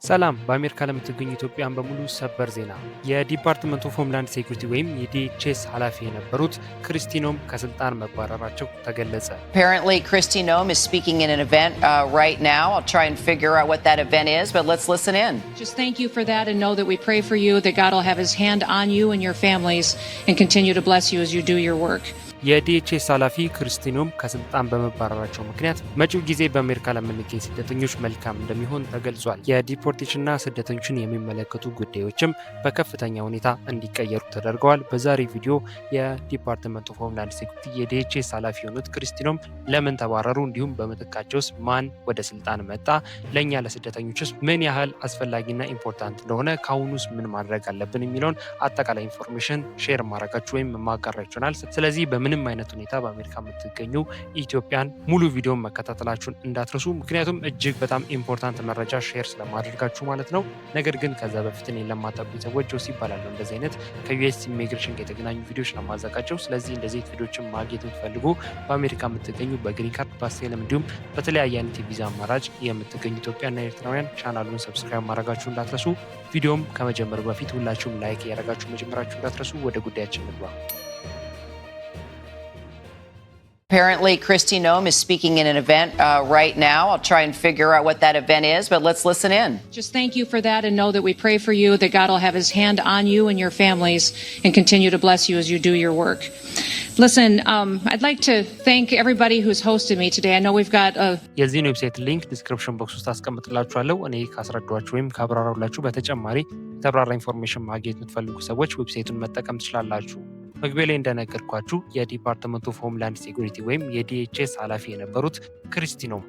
ሰላም በአሜሪካ ለምትገኙ ኢትዮጵያን በሙሉ ሰበር ዜና የዲፓርትመንት ኦፍ ሆምላንድ ሴኩሪቲ ወይም የዲኤችኤስ ኃላፊ የነበሩት ክሪስቲ ኖም ከስልጣን መባረራቸው ተገለጸ። Apparently Kristi Noem is speaking in an event right now. I'll try and figure out what that event is, but let's listen in. Just thank you for that and know that we pray for you, that God will have his hand on you and your families and continue to bless you as you do your work. የዲኤችኤስ ኃላፊ ክሪስቲ ኖም ከስልጣን በመባረራቸው ምክንያት መጪው ጊዜ በአሜሪካ ለምንገኝ ስደተኞች መልካም እንደሚሆን ተገልጿል። የዲፖርቴሽንና ስደተኞችን የሚመለከቱ ጉዳዮችም በከፍተኛ ሁኔታ እንዲቀየሩ ተደርገዋል። በዛሬ ቪዲዮ የዲፓርትመንት ኦፍ ሆምላንድ ሴኩሪቲ የዲኤችኤስ ኃላፊ የሆኑት ክሪስቲ ኖም ለምን ተባረሩ፣ እንዲሁም በምትካቸውስ ማን ወደ ስልጣን መጣ፣ ለእኛ ለስደተኞችስ ምን ያህል አስፈላጊና ኢምፖርታንት እንደሆነ ከአሁኑስ ምን ማድረግ አለብን የሚለውን አጠቃላይ ኢንፎርሜሽን ሼር ማድረጋችሁ ወይም ማጋራችሁ ይሆናል። ስለዚህ ምንም አይነት ሁኔታ በአሜሪካ የምትገኙ ኢትዮጵያን ሙሉ ቪዲዮን መከታተላችሁን እንዳትረሱ፣ ምክንያቱም እጅግ በጣም ኢምፖርታንት መረጃ ሼር ስለማድረጋችሁ ማለት ነው። ነገር ግን ከዛ በፊት እኔን ለማታውቁኝ ሰዎች ጆሲ ይባላል። እንደዚህ አይነት ከዩኤስ ኢሚግሬሽን ጋር የተገናኙ ቪዲዮዎች ለማዘጋጀው። ስለዚህ እንደዚህ ቪዲዮችን ማግኘት የምትፈልጉ በአሜሪካ የምትገኙ በግሪን ካርድ በአሳይለም እንዲሁም በተለያየ አይነት የቪዛ አማራጭ የምትገኙ ኢትዮጵያና ኤርትራውያን ቻናሉን ሰብስክራይብ ማድረጋችሁ እንዳትረሱ። ቪዲዮም ከመጀመሩ በፊት ሁላችሁም ላይክ ያደረጋችሁ መጀመራችሁ እንዳትረሱ። ወደ ጉዳያችን እንግባ። Apparently Kristi Noem is speaking in an event right now. I'll try and figure out what that event is, but let's listen in. Just thank you for that and know that we pray for you, that God will have his hand on you and your families and continue to bless you as you do your work. Listen, I'd like to thank everybody who's hosted me today. I know we've got የዚህን ዌብሳይት ሊንክ ዲስክሪፕሽን ቦክስ ውስጥ አስቀምጥላችኋለሁ። እኔ ካስረዷችሁ ወይም ካብራራላችሁ በተጨማሪ የተብራራ ኢንፎርሜሽን ማግኘት የምትፈልጉ ሰዎች ዌብሳይቱን መጠቀም ትችላላችሁ። መግቢያ ላይ እንደነገርኳችሁ የዲፓርትመንት ኦፍ ሆምላንድ ሴኩሪቲ ወይም የዲኤችኤስ ኃላፊ የነበሩት ክሪስቲ ኖም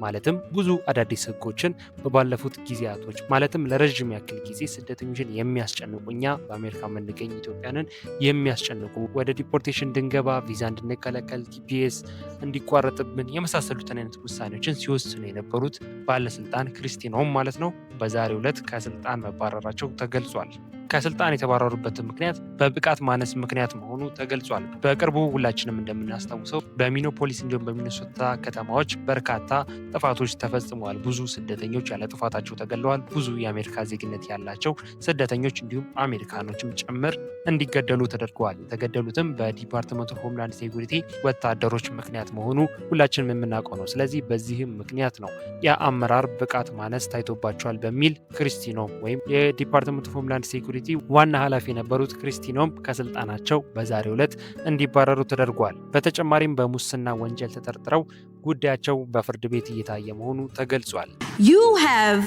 ማለትም ብዙ አዳዲስ ህጎችን ባለፉት ጊዜያቶች ማለትም ለረጅም ያክል ጊዜ ስደተኞችን የሚያስጨንቁ እኛ በአሜሪካ የምንገኝ ኢትዮጵያንን የሚያስጨንቁ ወደ ዲፖርቴሽን እንድንገባ ቪዛ እንድንከለከል ቲፒኤስ እንዲቋረጥብን የመሳሰሉትን አይነት ውሳኔዎችን ሲወስኑ የነበሩት ባለስልጣን ክሪስቲ ኖም ማለት ነው በዛሬው ዕለት ከስልጣን መባረራቸው ተገልጿል። ከስልጣን የተባረሩበት ምክንያት በብቃት ማነስ ምክንያት መሆኑ ተገልጿል። በቅርቡ ሁላችንም እንደምናስታውሰው በሚኒያፖሊስ እንዲሁም በሚኒሶታ ከተማዎች በርካታ ጥፋቶች ተፈጽመዋል። ብዙ ስደተኞች ያለ ጥፋታቸው ተገለዋል። ብዙ የአሜሪካ ዜግነት ያላቸው ስደተኞች እንዲሁም አሜሪካኖችም ጭምር እንዲገደሉ ተደርገዋል። የተገደሉትም በዲፓርትመንት ኦፍ ሆምላንድ ሴኩሪቲ ወታደሮች ምክንያት መሆኑ ሁላችንም የምናውቀው ነው። ስለዚህ በዚህም ምክንያት ነው የአመራር ብቃት ማነስ ታይቶባቸዋል በሚል ክሪስቲ ኖም ወይም የዲፓርትመንት ኦፍ ሆምላንድ ሴኩሪቲ ዋና ኃላፊ የነበሩት ክሪስቲ ኖም ከስልጣናቸው በዛሬው ዕለት እንዲባረሩ ተደርጓል። በተጨማሪም በሙስና ወንጀል ተጠርጥረው ጉዳያቸው በፍርድ ቤት እየታየ መሆኑ ተገልጿል። You have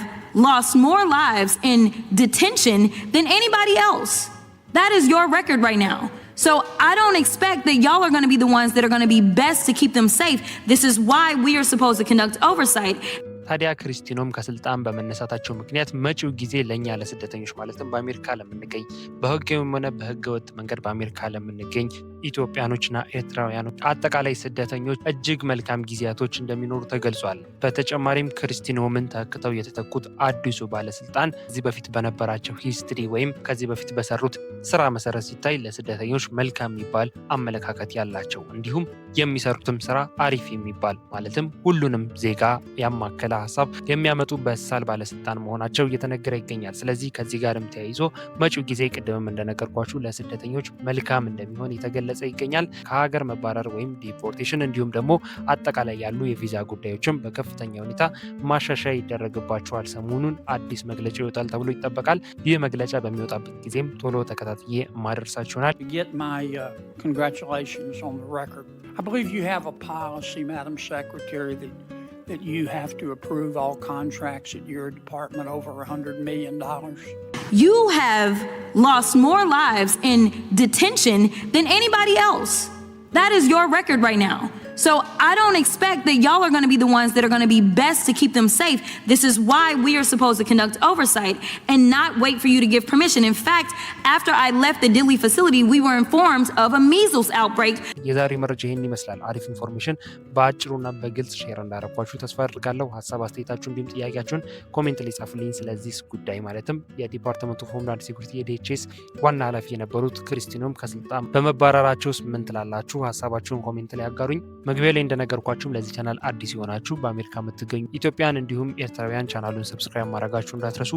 lost more lives in detention than anybody else. That is your record right now. So I don't expect that y'all are going to be the ones that are going to be best to keep them safe. This is why we are supposed to conduct oversight. ታዲያ ክሪስቲ ኖም ከስልጣን በመነሳታቸው ምክንያት መጪው ጊዜ ለእኛ ለስደተኞች ማለትም በአሜሪካ ለምንገኝ በህጋዊም ሆነ በህገ ወጥ መንገድ በአሜሪካ ለምንገኝ ኢትዮጵያኖችና ኤርትራውያኖች አጠቃላይ ስደተኞች እጅግ መልካም ጊዜያቶች እንደሚኖሩ ተገልጿል። በተጨማሪም ክሪስቲ ኖምን ተክተው የተተኩት አዲሱ ባለስልጣን ከዚህ በፊት በነበራቸው ሂስትሪ ወይም ከዚህ በፊት በሰሩት ስራ መሰረት ሲታይ ለስደተኞች መልካም የሚባል አመለካከት ያላቸው እንዲሁም የሚሰሩትም ስራ አሪፍ የሚባል ማለትም ሁሉንም ዜጋ ያማከለ ሀሳብ የሚያመጡ በሳል ባለስልጣን መሆናቸው እየተነገረ ይገኛል። ስለዚህ ከዚህ ጋርም ተያይዞ መጪው ጊዜ ቅድምም እንደነገርኳችሁ ለስደተኞች መልካም እንደሚሆን የተገለጸ ይገኛል። ከሀገር መባረር ወይም ዲፖርቴሽን እንዲሁም ደግሞ አጠቃላይ ያሉ የቪዛ ጉዳዮችም በከፍተኛ ሁኔታ ማሻሻያ ይደረግባቸዋል። ሰሞኑን አዲስ መግለጫ ይወጣል ተብሎ ይጠበቃል። ይህ መግለጫ በሚወጣበት ጊዜም ቶሎ ተከታትዬ ማደርሳችሁ ይሆናል። I believe you have a policy, Madam Secretary, that you have to approve all contracts at your department over $100 million. You have lost more lives in detention than anybody else. That is your record right now. So I don't expect that y'all are going to be the ones that are going to be best to keep them safe. This is why we are supposed to conduct oversight and not wait for you to give permission. In fact, after I left the Dilley facility, we were informed of a measles outbreak. የዛሬ መረጃ ይህን ይመስላል። አሪፍ ኢንፎርሜሽን በአጭሩና በግልጽ ሼር እንዳረኳችሁ ተስፋ አድርጋለሁ። ሀሳብ አስተያየታችሁን እንዲሁም ጥያቄያችሁን ኮሜንት ላይ ጻፉልኝ። ስለዚህ ጉዳይ ማለትም የዲፓርትመንት ኦፍ ሆምላንድ ሴኩሪቲ የዲኤችኤስ ዋና ኃላፊ የነበሩት ክሪስቲ ኖም ከስልጣን በመባረራቸውስ ምን ትላላችሁ? ሀሳባችሁን ኮሜንት ላይ አጋሩኝ። መግቢያ ላይ እንደነገርኳችሁም ለዚህ ቻናል አዲስ የሆናችሁ በአሜሪካ የምትገኙ ኢትዮጵያን እንዲሁም ኤርትራውያን ቻናሉን ሰብስክራይብ ማድረጋችሁ እንዳትረሱ።